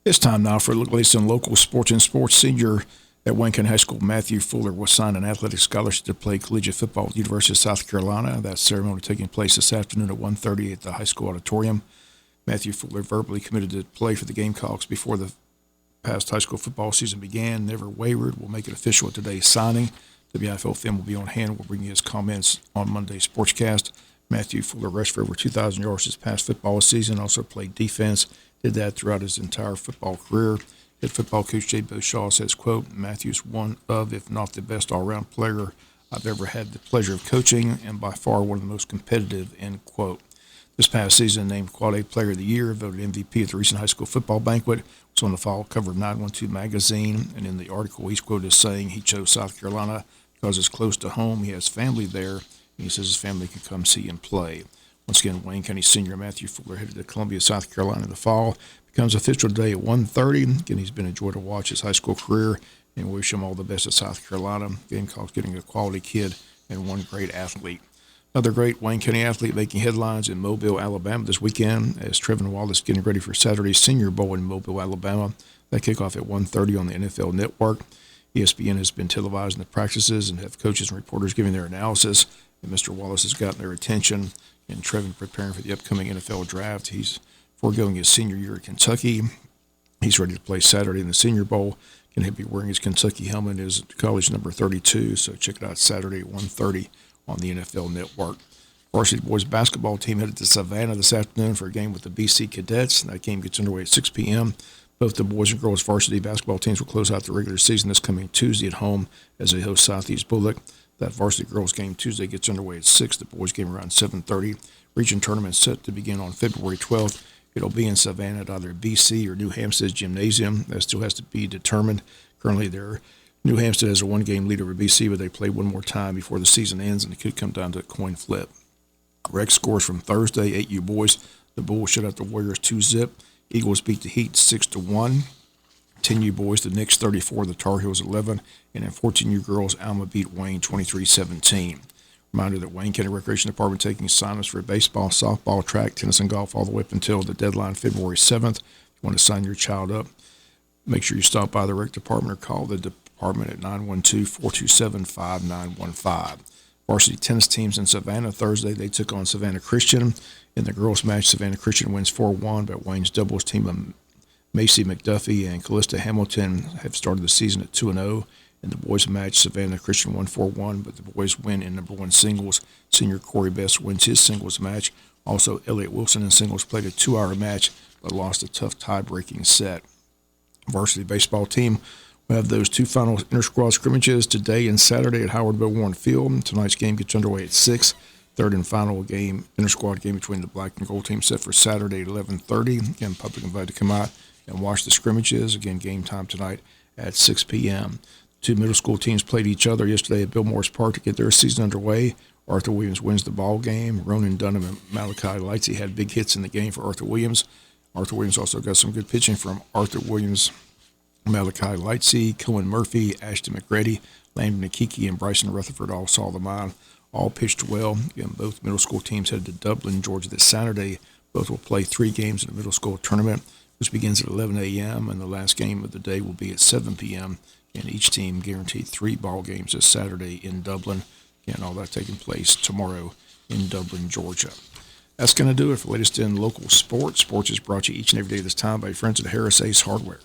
It's time now for a look at latest in local sports and sports. Senior at Wayne County High School, Matthew Fuller was signed an athletic scholarship to play collegiate football at the University of South Carolina. That ceremony taking place this afternoon at 1:30 at the high school auditorium. Matthew Fuller verbally committed to play for the Gamecocks before the past high school football season began. Never wavered. We'll make it official at today's signing. WIFO film will be on hand. We'll bring you his comments on Monday's Sportscast. Matthew Fuller rushed for over 2,000 yards this past football season, also played defense, did that throughout his entire football career. Head football coach Jay Beauchamp says, quote, Matthew's one of, if not the best all-around player I've ever had the pleasure of coaching, and by far one of the most competitive, end quote. This past season, named Quality Player of the Year, voted MVP at the recent high school football banquet, was on the fall cover of 912 magazine, and in the article he's quoted as saying he chose South Carolina because it's close to home, he has family there, and he says his family can come see him play. Once again, Wayne County senior Matthew Fuller headed to Columbia, South Carolina in the fall. Becomes official today at 1:30. Again, he's been a joy to watch his high school career, and wish him all the best at South Carolina. Gamecocks getting a quality kid and one great athlete. Another great Wayne County athlete making headlines in Mobile, Alabama this weekend as Trevin Wallace getting ready for Saturday's Senior Bowl in Mobile, Alabama. That kickoff at 1:30 on the NFL Network. ESPN has been televising the practices and have coaches and reporters giving their analysis. And Mr. Wallace has gotten their attention. And Trevin preparing for the upcoming NFL draft. He's foregoing his senior year at Kentucky. He's ready to play Saturday in the Senior Bowl. And he'll be wearing his Kentucky helmet, his college number 32. So check it out Saturday at 1:30 on the NFL Network. Varsity boys basketball team headed to Savannah this afternoon for a game with the BC Cadets. That game gets underway at 6 p.m. Both the boys and girls varsity basketball teams will close out the regular season this coming Tuesday at home as they host Southeast Bullock. That varsity girls game Tuesday gets underway at 6. The boys game around 7:30. Region tournament set to begin on February 12th. It'll be in Savannah at either BC or New Hampstead's gymnasium. That still has to be determined. Currently, New Hampstead has a one-game lead over BC, but they play one more time before the season ends, and it could come down to a coin flip. Rec scores from Thursday: 8U boys. The Bulls shut out the Warriors 2-0. Eagles beat the Heat 6-1. 10U boys, the Knicks 34, the Tar Heels 11, and in 14U girls, Alma beat Wayne 23-17. Reminder that Wayne County Recreation Department taking assignments for baseball, softball, track, tennis, and golf all the way up until the deadline February 7th. If you want to sign your child up, make sure you stop by the rec department or call the department at 912-427-5915. Varsity tennis teams in Savannah Thursday, they took on Savannah Christian. In the girls' match, Savannah Christian wins 4-1, but Wayne's doubles team of Macy McDuffie and Callista Hamilton have started the season at 2-0. In the boys' match, Savannah Christian won 4-1, but the boys win in number one singles. Senior Corey Best wins his singles match. Also, Elliott Wilson in singles played a 2-hour match, but lost a tough tie-breaking set. Varsity baseball team will have those two final inter-squad scrimmages today and Saturday at Howard Bill Warren Field. Tonight's game gets underway at 6. Third and final game, inter-squad game between the black and gold team set for Saturday at 11:30. Again, public invited to come out and watch the scrimmages. Again, game time tonight at 6 p.m. Two middle school teams played each other yesterday at Bill Morris Park to get their season underway. Arthur Williams wins the ball game. Ronan Dunham and Malachi Lightsey had big hits in the game for Arthur Williams. Arthur Williams also got some good pitching from Arthur Williams, Malachi Lightsey, Cohen Murphy, Ashton McGrady, Landon Akiki, and Bryson Rutherford all saw the mound. All pitched well. Again, both middle school teams headed to Dublin, Georgia this Saturday. Both will play 3 games in the middle school tournament, which begins at 11 a.m., and the last game of the day will be at 7 p.m., and each team guaranteed 3 ball games this Saturday in Dublin. Again, all that taking place tomorrow in Dublin, Georgia. That's going to do it for the latest in local sports. Sports is brought to you each and every day this time by friends at Harris Ace Hardware.